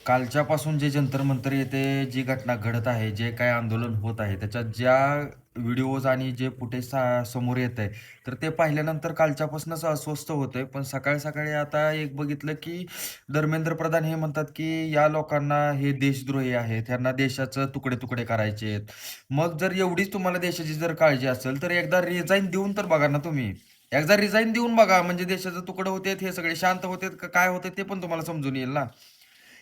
कालच्यापासून जे जंतर मंतर येथे जी घटना घडत आहे, जे काही आंदोलन होत आहे, त्याच्यात ज्या व्हिडिओज आणि जे फुटेज समोर येत आहे, तर ते पाहिल्यानंतर कालच्यापासूनच अस्वस्थ होतोय. पण सकाळी-सकाळी आता एक बघितलं, की धर्मेंद्र प्रधान हे म्हणतात, की या लोकांना हे देशद्रोही आहेत, ह्यांना देशाचं तुकडे-तुकडे करायचे आहेत. मग जर एवढीच तुम्हाला देशाची जर काळजी असेल, तर एकदा रिझाइन देऊन तर बघा ना तुम्ही. एकदा रिझाइन देऊन बघा, म्हणजे देशाचे तुकडे होतेत, हे सगळे शांत होतेत का काय होते ते पण तुम्हाला समजून येईल ना.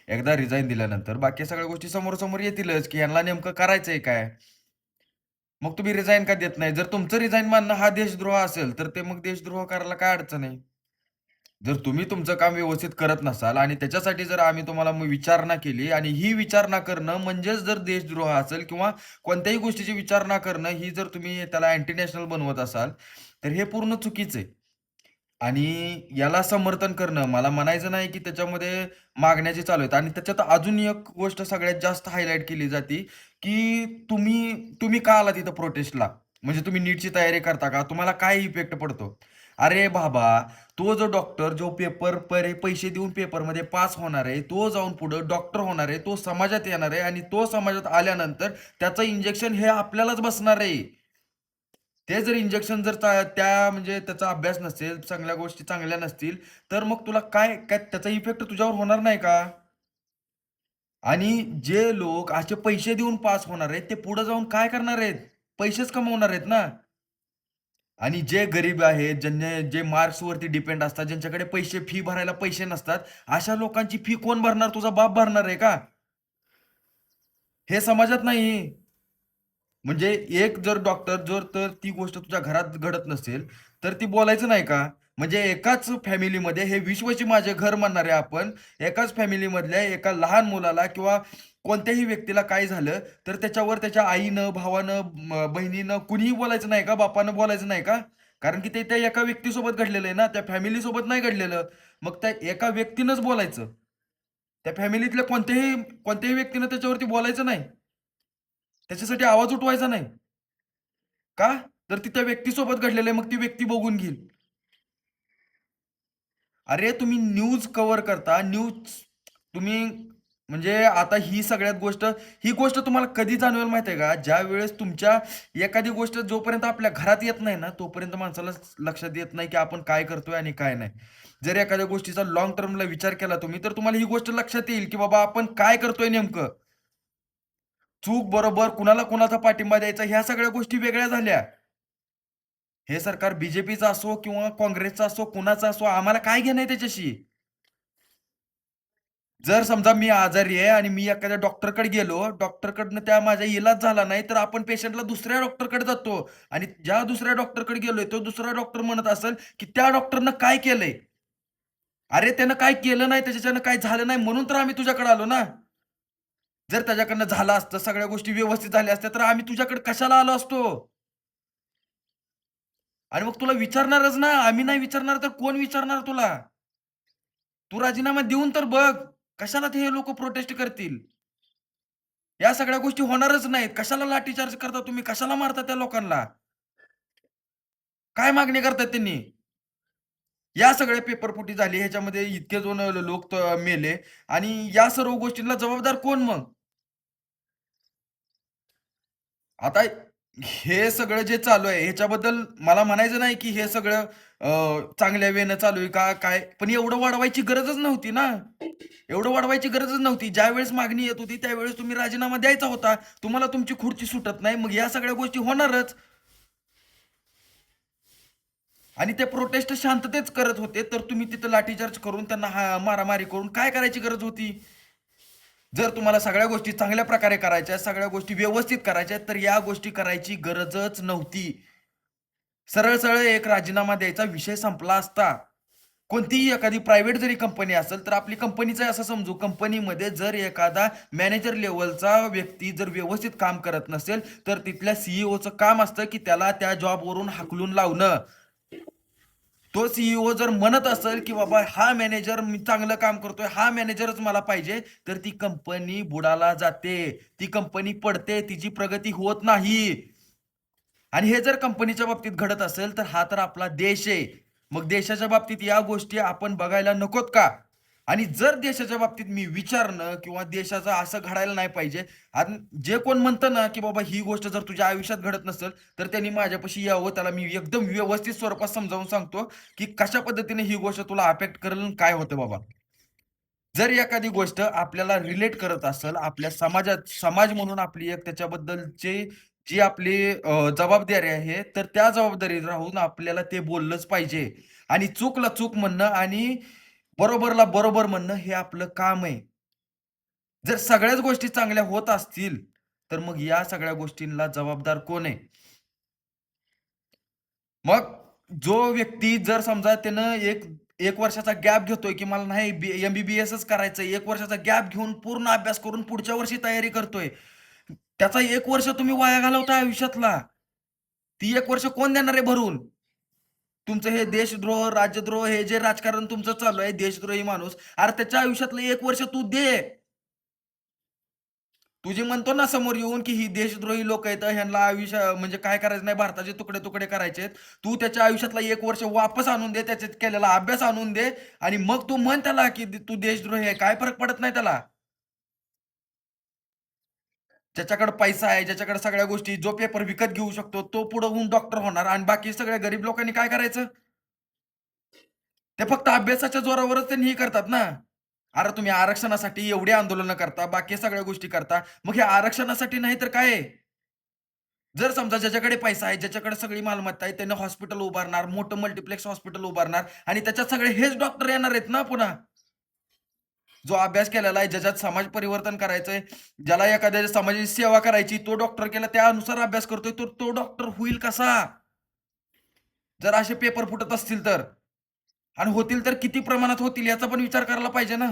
एकदा रिझाइन दिल्यानंतर बाकी सगळ्या गोष्टी समोर-समोर येतीलच, की ह्यांना नेमकं करायचंय काय? मग तुम्ही रिझाइन का देत नाही? जर तुमचं रिझाइन मानणं हा देशद्रोह असेल, तर ते मग देशद्रोह करायला काय अडचण आहे? जर तुम्ही तुमचं काम व्यवस्थित करत नसाल आणि त्याच्यासाठी जर आम्ही तुम्हाला मग विचारणा केली आणि ही विचारणा करणं म्हणजेच जर देशद्रोह असेल किंवा कोणत्याही गोष्टीची विचारणा करणं ही जर तुम्ही त्याला अँटी नॅशनल बनवत असाल, तर हे पूर्ण चुकीचं आहे. आणि याला समर्थन करणं, मला म्हणायचं नाही, की त्याच्यामध्ये मागण्या जे चालू आहेत आणि त्याच्यात अजून एक गोष्ट सगळ्यात जास्त हायलाइट केली जाते, की तुम्ही तुम्ही का आलात इथं प्रोटेस्टला? म्हणजे तुम्ही नीटची तयारी करता का? तुम्हाला काय इफेक्ट पडतो? अरे बाबा, तो जो डॉक्टर जो पैसे देऊन पेपरमध्ये पास होणार आहे, तो जाऊन पुढं डॉक्टर होणार आहे, तो समाजात येणार आहे आणि तो समाजात आल्यानंतर त्याचं इंजेक्शन हे आपल्यालाच बसणार आहे. ते जर इंजेक्शन जर त्या म्हणजे त्याचा अभ्यास नसेल, चांगल्या गोष्टी चांगल्या नसतील, तर मग तुला काय काय त्याचा इफेक्ट तुझ्यावर होणार नाही का? आणि जे लोक असे पैसे देऊन पास होणार आहेत, ते पुढे जाऊन काय करणार आहेत? पैसेच कमवणार आहेत ना. आणि जे गरीब आहेत, जे मार्क्सवरती डिपेंड असतात, ज्यांच्याकडे फी भरायला पैसे नसतात, अशा लोकांची फी कोण भरणार? तुझा बाप भरणार आहे का? हे समाजात नाही. म्हणजे एक जर डॉक्टर जर तर ती गोष्ट तुझ्या घरात घडत नसेल, तर ती बोलायचं नाही का? म्हणजे एकाच फॅमिलीमध्ये हे विश्वची माझे घर म्हणणारे आपण, एकाच फॅमिलीमधल्या एका लहान मुलाला किंवा कोणत्याही व्यक्तीला काय झालं, तर त्याच्यावर त्याच्या आईनं, भावानं, बहिणीनं कुणीही बोलायचं नाही का? बापानं बोलायचं नाही का? कारण की ते त्या एका व्यक्तीसोबत घडलेलं आहे ना, त्या फॅमिलीसोबत नाही घडलेलं. मग त्या एका व्यक्तीनंच बोलायचं. त्या फॅमिलीतल्या कोणत्याही व्यक्तीनं त्याच्यावरती बोलायचं नाही. त्याच्यासाठी आवाज उठवायचा नाही. का? तर ती त्या व्यक्तीसोबत घडलेलं आहे, मग ती व्यक्ती बघून घेईल. अरे, तुम्ही न्यूज कव्हर करता, तुम्ही म्हणजे आता ही गोष्ट तुम्हाला कधी जाणवेल माहिती आहे का? ज्यावेळेस तुमच्या एखादी गोष्ट जोपर्यंत आपल्या घरात येत नाही ना, तोपर्यंत माणसाला लक्षात येत नाही, की आपण काय करतोय आणि काय नाही. जर एखाद्या गोष्टीचा लाँग टर्मला विचार केला तुम्ही, तर तुम्हाला ही गोष्ट लक्षात येईल, की बाबा आपण काय करतोय नेमकं. चूक, बरोबर, कुणाला कुणाचा पाठिंबा द्यायचा, ह्या सगळ्या गोष्टी वेगळ्या झाल्या. हे सरकार बीजेपीचं असो किंवा काँग्रेसचं असो, कुणाचं असो, आम्हाला काय घेणं आहे त्याच्याशी? जर समजा मी आजारी आहे आणि मी एखाद्या डॉक्टरकडे गेलो, डॉक्टरकडनं त्या माझा इलाज झाला नाही, तर आपण पेशंटला दुसऱ्या डॉक्टरकडे जातो आणि ज्या दुसऱ्या डॉक्टरकडे गेलोय, तो दुसरा डॉक्टर म्हणत असेल, की त्या डॉक्टरनं काय केलंय? अरे, त्यानं काय केलं नाही, त्याच्याच्यानं काय झालं नाही, म्हणून तर आम्ही तुझ्याकडे आलो ना. जर त्याच्याकडनं झालं असतं, सगळ्या गोष्टी व्यवस्थित झाल्या असत्या, तर आम्ही तुझ्याकडे कशाला आलो असतो? आणि मग तुला विचारणारच ना, आम्ही नाही विचारणार तर कोण विचारणार तुला? तू राजीनामा देऊन तर बघ. कशाला ते हे लोकं प्रोटेस्ट करतील? या सगळ्या गोष्टी होणारच नाहीत. कशाला लाठीचार्ज करता तुम्ही? कशाला मारता त्या लोकांना? काय मागणी करतायत त्यांनी? या सगळ्या पेपरफुटी झाली, ह्याच्यामध्ये इतके जण लोक मेले आणि या सर्व गोष्टींना जबाबदार कोण मग? आता हे सगळं जे चालू आहे, ह्याच्याबद्दल मला म्हणायचं नाही, की हे सगळं चांगल्या वेनं चालू आहे का काय? पण एवढं वाढवायची गरजच नव्हती ना. एवढं वाढवायची गरजच नव्हती. ज्यावेळेस मागणी येत होती, त्यावेळेस तुम्ही राजीनामा द्यायचा होता. तुम्हाला तुमची खुर्ची सुटत नाही, मग या सगळ्या गोष्टी होणारच. आणि ते प्रोटेस्ट शांततेत करत होते, तर तुम्ही तिथं लाठीचार्ज करून त्यांना मारामारी करून काय करायची गरज होती? जर तुम्हाला सगळ्या गोष्टी चांगल्या प्रकारे करायच्या सगळ्या गोष्टी व्यवस्थित करायच्या तर या गोष्टी करायची गरजच नव्हती. सरळ-सरळ एक राजीनामा द्यायचा विषय संपला असता. कोणतीही एखादी प्रायव्हेट जरी कंपनी असेल, तर आपली कंपनीचं आहे असं समजू. कंपनीमध्ये जर एखादा मॅनेजर लेव्हलचा व्यक्ती जर व्यवस्थित काम करत नसेल, तर तिथल्या सी काम असतं, की त्याला त्या जॉबवरून हाकलून लावणं. तो जर म्हणत असेल, की बाबा हा मॅनेजर मी चांगलं काम करतोय, हा मॅनेजरच मला पाहिजे, तर ती कंपनी बुडाला जाते. ती कंपनी पडते, तिची प्रगती होत नाही. आणि हे जर कंपनीच्या बाबतीत घडत असेल, तर हा तर आपला देश आहे. मग देशाच्या बाबतीत या गोष्टी आपण बघायला नकोत का? आणि जर देशाच्या बाबतीत मी विचारणं किंवा देशाचं असं घडायला नाही पाहिजे आणि जे कोण म्हणतं ना, की बाबा ही गोष्ट जर तुझ्या आयुष्यात घडत नसेल, तर त्यांनी माझ्यापाशी यावं. त्याला मी एकदम व्यवस्थित स्वरूपात समजावून सांगतो, की कशा पद्धतीने ही गोष्ट तुला अफेक्ट करेल आणि काय होतं बाबा. जर एखादी गोष्ट आपल्याला रिलेट करत असेल, आपल्या समाजात समाज म्हणून आपली एक त्याच्याबद्दलची जी आपली जबाबदारी आहे, तर त्या जबाबदारीत राहून आपल्याला ते बोललंच पाहिजे आणि चूकला चूक म्हणणं आणि बरोबरला बरोबर म्हणणं हे आपलं काम आहे. जर सगळ्याच गोष्टी चांगल्या होत असतील, तर मग या सगळ्या गोष्टींना जबाबदार कोण आहे? मग जो व्यक्ती जर समजा त्यानं एक वर्षाचा गॅप घेतोय, की मला नाही एम-बी-बी-एसच करायचंय. 1 वर्षाचा गॅप घेऊन पूर्ण अभ्यास करून पुढच्या वर्षी तयारी करतोय. त्याचा 1 वर्ष तुम्ही वाया घालवताय आयुष्यातला. ती 1 वर्ष कोण देणार आहे भरून? तुमचं हे देशद्रोह, राज्यद्रोह हे जे राजकारण तुमचं चालू आहे, देशद्रोही माणूस, अरे त्याच्या आयुष्यातलं 1 वर्ष तू दे. तू जे म्हणतो ना समोर येऊन, की ही देशद्रोही लोकं आहेत, ह्यांना आयुष्य म्हणजे काय करायचं नाही, भारताचे तुकडे-तुकडे करायचेत. तू त्याच्या आयुष्यातला 1 वर्ष वापस आणून दे, त्याच्यात केलेला अभ्यास आणून दे आणि मग तू म्हण त्याला, की तू देशद्रोही आहे. काय फरक पडत नाही त्याला. ज्याच्याकडे पैसा आहे, ज्याच्याकडे सगळ्या गोष्टी, जो पेपर विकत घेऊ शकतो, तो पुढे होऊन डॉक्टर होणार आणि बाकी सगळ्या गरीब लोकांनी काय करायचं? ते फक्त अभ्यासाच्या जोरावरच त्यांनी हे करतात ना. अरे तुम्ही आरक्षणासाठी एवढी आंदोलनं करता, बाकी सगळ्या गोष्टी करता. मग हे आरक्षणासाठी नाही तर काय आहे? जर समजा ज्याच्याकडे पैसा आहे, ज्याच्याकडे सगळी मालमत्ता आहे, त्यानं हॉस्पिटल उभारणार, मोठं मल्टिप्लेक्स हॉस्पिटल उभारणार आणि त्याच्यात सगळे हेच डॉक्टर येणार आहेत ना पुन्हा. जो अभ्यास केलेला आहे, ज्याच्यात समाज परिवर्तन करायचंय, ज्याला एखाद्या समाजाची सेवा करायची, तो डॉक्टर केला त्यानुसार अभ्यास करतोय, तर तो डॉक्टर होईल कसा? जर असे पेपर फुटत असतील तर? आणि होतील तर किती प्रमाणात होतील याचा पण विचार करायला पाहिजे ना.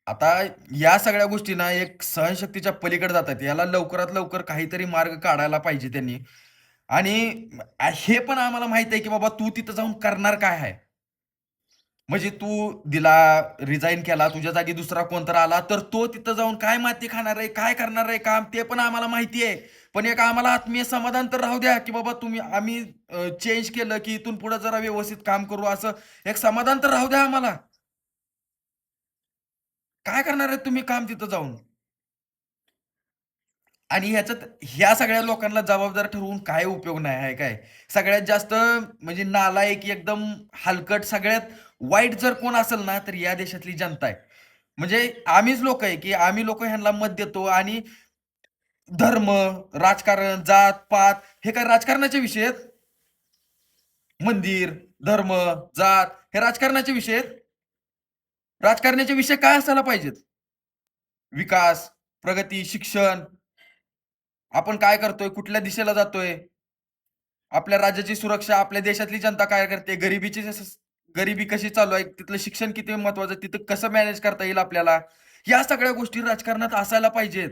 आता या सगळ्या गोष्टी ना एक सहनशक्तीच्या पलीकडे जातात. याला लवकरात लवकर काहीतरी मार्ग काढायला पाहिजे त्यांनी. आणि हे पण आम्हाला माहीत आहे, की बाबा तू तिथं जाऊन करणार काय आहे? म्हणजे तू दिला, रिझाइन केला, तुझ्या जागी दुसरा कोणतरी आला, तर तो तिथं जाऊन काय माती खाणार आहे, काय करणार आहे काम ते पण आम्हाला माहिती आहे. पण एक आम्हाला आत्मीय समाधान तर राहू द्या, की बाबा आम्ही चेंज केलं, की इथून पुढे जरा व्यवस्थित काम करू असं एक समाधान तर राहू द्या आम्हाला. काय करणार आहे तुम्ही काम तिथं जाऊन? आणि ह्याच्यात ह्या सगळ्या लोकांना जबाबदार ठरवून काय उपयोग नाही आहे काय. सगळ्यात जास्त म्हणजे नालायक एकदम हलकट सगळ्यात वाईट जर कोण असेल ना, तर या देशातली जनता आहे. म्हणजे आम्हीच लोकं आहे, की आम्ही लोकं ह्यांना मत देतो आणि धर्म, राजकारण, जात-पात हे काय राजकारणाचे विषय आहेत? मंदिर, धर्म, जात हे राजकारणाचे विषय आहेत? राजकारणाचे विषय काय असायला पाहिजेत? विकास, प्रगती, शिक्षण, आपण काय करतोय, कुठल्या दिशेला जातोय? आपल्या राज्याची सुरक्षा, आपल्या देशातली जनता काय करते, गरिबी कशी चालू आहे, तिथलं शिक्षण किती महत्वाचं आहे, तिथं कसं मॅनेज करता येईल आपल्याला, या सगळ्या गोष्टी राजकारणात असायला पाहिजेत.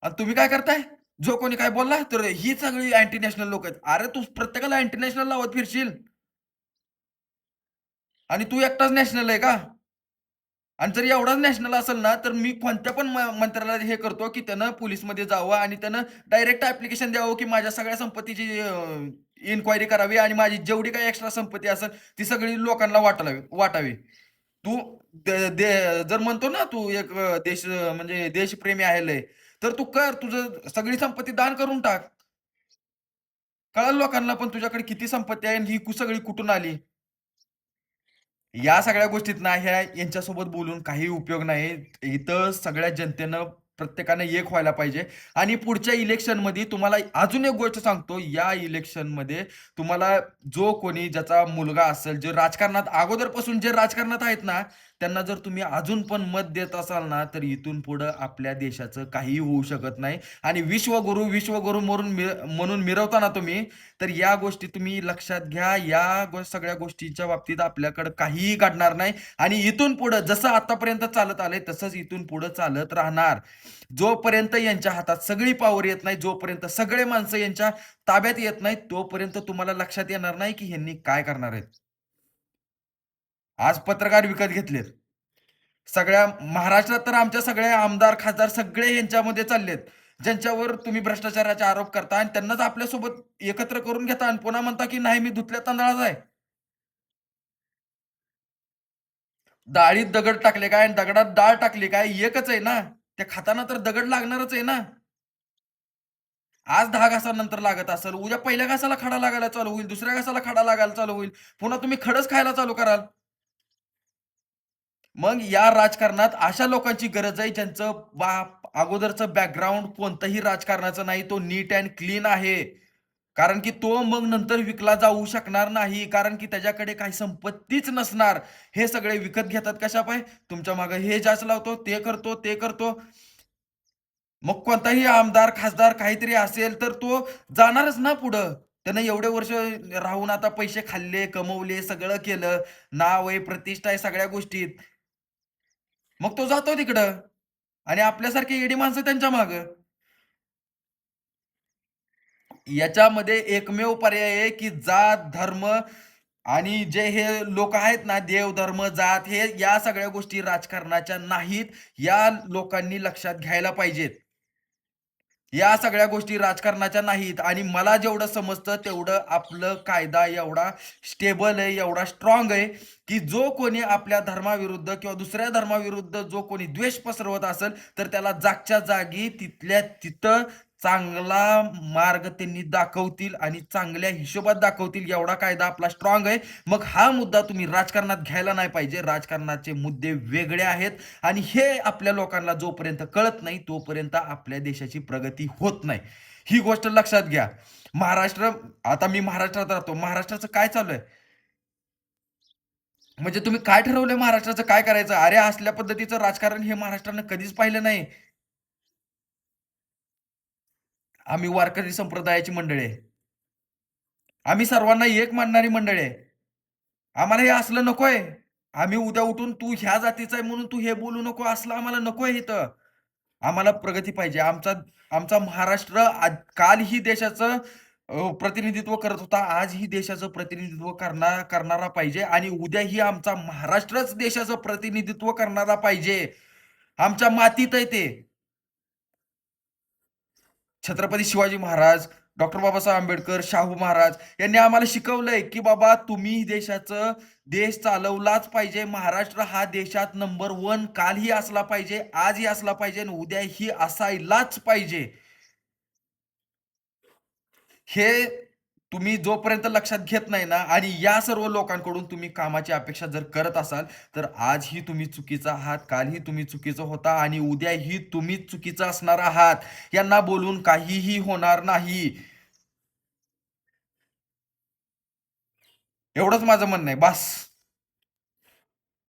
आणि तुम्ही काय करताय? जो कोणी काय बोलला, तर ही सगळी अँटी नॅशनल लोकं आहेत. अरे तू प्रत्येकाला अँटी नॅशनल लावत फिरशील आणि तू एकटाच नॅशनल आहे का? आणि जर एवढाच नॅशनल असेल ना, तर मी कोणत्या पण मंत्र्याला हे करतो, की त्यानं पोलिसमध्ये जावं आणि त्यानं डायरेक्ट ॲप्लिकेशन द्यावं, की माझ्या सगळ्या संपत्तीची इन्क्वायरी करावी आणि माझी जेवढी काही एक्स्ट्रा संपत्ती असेल, ती सगळी लोकांना वाटावी. तू जर म्हणतो ना, तू एक देश म्हणजे देशप्रेमी आहे लय, तर तू कर. तुझं सगळी संपत्ती दान करून टाक. कळेल लोकांना पण तुझ्याकडे किती संपत्ती आहे आणि ही सगळी कुठून आली. या सगळ्या गोष्टीत ना यांच्यासोबत बोलून काही उपयोग नाही. इथं सगळ्या जनतेनं प्रत्येकाने एक व्हायला पाहिजे आणि पुढच्या इलेक्शनमध्ये तुम्हाला अजून एक गोष्ट सांगतो. या इलेक्शनमध्ये तुम्हाला जो कोणी ज्याचा मुलगा असेल, जे राजकारणात अगोदरपासून जे राजकारणात आहेत ना, त्यांना जर तुम्ही अजून पण मत देत असाल ना, तर इथून पुढं आपल्या देशाचं काहीही होऊ शकत नाही आणि विश्वगुरू, विश्वगुरू म्हणून मिरवता तुम्ही, तर या गोष्टी तुम्ही लक्षात घ्या. या सगळ्या गोष्टींच्या बाबतीत आपल्याकडे काहीही घडणार नाही आणि इथून पुढं जसं आतापर्यंत चालत आलंय तसंच इथून पुढं चालत राहणार. जोपर्यंत यांच्या हातात सगळी पॉवर येत नाही, जोपर्यंत सगळे माणसं यांच्या ताब्यात येत नाहीत, तोपर्यंत तुम्हाला लक्षात येणार नाही, की ह्यांनी काय करणार आहेत. आज पत्रकार विकत घेतलेत. सगळ्या महाराष्ट्रात तर आमच्या सगळे आमदार, खासदार सगळे यांच्यामध्ये चाललेत. ज्यांच्यावर तुम्ही भ्रष्टाचाराचे आरोप करता आणि त्यांनाच आपल्यासोबत एकत्र करून घेता आणि पुन्हा म्हणता, की नाही मी धुतल्या तांदळाचा आहे. डाळीत दगड टाकले काय आणि दगडात डाळ टाकली काय एकच आहे ना. त्या खाताना तर दगड लागणारच आहे ना. आज 10 घासानंतर लागत असेल, उद्या पहिल्या घासाला खडा लागायला चालू होईल, दुसऱ्या घासाला खडा लागायला चालू होईल. पुन्हा तुम्ही खडच खायला चालू कराल. मग या राजकारणात अशा लोकांची गरज आहे ज्यांचं अगोदरचं बॅकग्राऊंड कोणतंही राजकारणाचं नाही. तो नीट अँड क्लीन आहे. कारण की तो मग नंतर विकला जाऊ शकणार नाही. कारण की त्याच्याकडे काही संपत्तीच नसणार. हे सगळे विकत घेतात कशापायी? तुमच्या मागे हे जाच लावतो, ते करतो, ते करतो. मग कोणताही आमदार, खासदार काहीतरी असेल तर तो जाणारच ना पुढं. त्यानं एवढे वर्ष राहून आता पैसे खाल्ले, कमवले, सगळं केलं. नाव आहे, प्रतिष्ठा आहे सगळ्या गोष्टीत. मग तो जातो तिकडं आणि आपल्यासारखी येडी माणसं त्यांच्या मागं. याच्यामध्ये एकमेव पर्याय आहे, की जात, धर्म आणि जे हे लोक आहेत ना, देव, धर्म, जात हे या सगळ्या गोष्टी राजकारणाच्या नाहीत. या लोकांनी लक्षात घ्यायला पाहिजेत. या सगळ्या गोष्टी राजकारणाच्या नाहीत आणि मला जेवढं समजतं तेवढं आपलं कायदा एवढा स्टेबल आहे, एवढा स्ट्रॉंग आहे, की जो कोणी आपल्या धर्माविरुद्ध किंवा दुसऱ्या धर्माविरुद्ध जो कोणी द्वेष पसरवत असेल, तर त्याला जागच्या जागी तिथल्या तिथं चांगला मार्ग त्यांनी दाखवतील आणि चांगल्या हिशोबात दाखवतील. एवढा कायदा आपला स्ट्रॉंग आहे. मग हा मुद्दा तुम्ही राजकारणात घ्यायला नाही पाहिजे. राजकारणाचे मुद्दे वेगळे आहेत आणि हे आपल्या लोकांना जोपर्यंत कळत नाही तोपर्यंत आपल्या देशाची प्रगती होत नाही. ही गोष्ट लक्षात घ्या. महाराष्ट्र आता मी महाराष्ट्रात राहतो. महाराष्ट्राचं काय चालू आहे? म्हणजे तुम्ही काय ठरवलंय महाराष्ट्राचं काय करायचं? अरे असल्या पद्धतीचं राजकारण हे महाराष्ट्रानं कधीच पाहिलं नाही. आम्ही वारकरी संप्रदायाची मंडळी आहे. आम्ही सर्वांना एक मानणारी मंडळी आहे. आम्हाला हे असलं नकोय. आम्ही उद्या उठून तू ह्या जातीचा आहे म्हणून तू हे बोलू नको असलं आम्हाला नकोय इथं. आम्हाला प्रगती पाहिजे. आमचा आमचा महाराष्ट्र कालही देशाचं प्रतिनिधित्व करत होता. आजही देशाचं प्रतिनिधित्व करणारा पाहिजे आणि उद्याही आमचा महाराष्ट्रच देशाचं प्रतिनिधित्व करणारा पाहिजे. आमच्या मातीत आहे ते. छत्रपती शिवाजी महाराज, डॉक्टर बाबासाहेब आंबेडकर, शाहू महाराज यांनी आम्हाला शिकवलंय, की बाबा तुम्ही देश चालवलाच पाहिजे. महाराष्ट्र हा देशात नंबर 1 कालही असला पाहिजे, आजही असला पाहिजे आणि उद्याही असायलाच पाहिजे. हे तुम्ही जोपर्यंत लक्षात घेत नाही ना आणि या सर्व लोकांकडून तुम्ही कामाची अपेक्षा जर करत असाल, तर आजही तुम्ही चुकीचा आहात, कालही तुम्ही चुकीचं होता आणि उद्याही तुम्हीच चुकीचं असणार आहात. यांना बोलून काहीही होणार नाही. एवढंच माझं म्हणणं आहे. बास.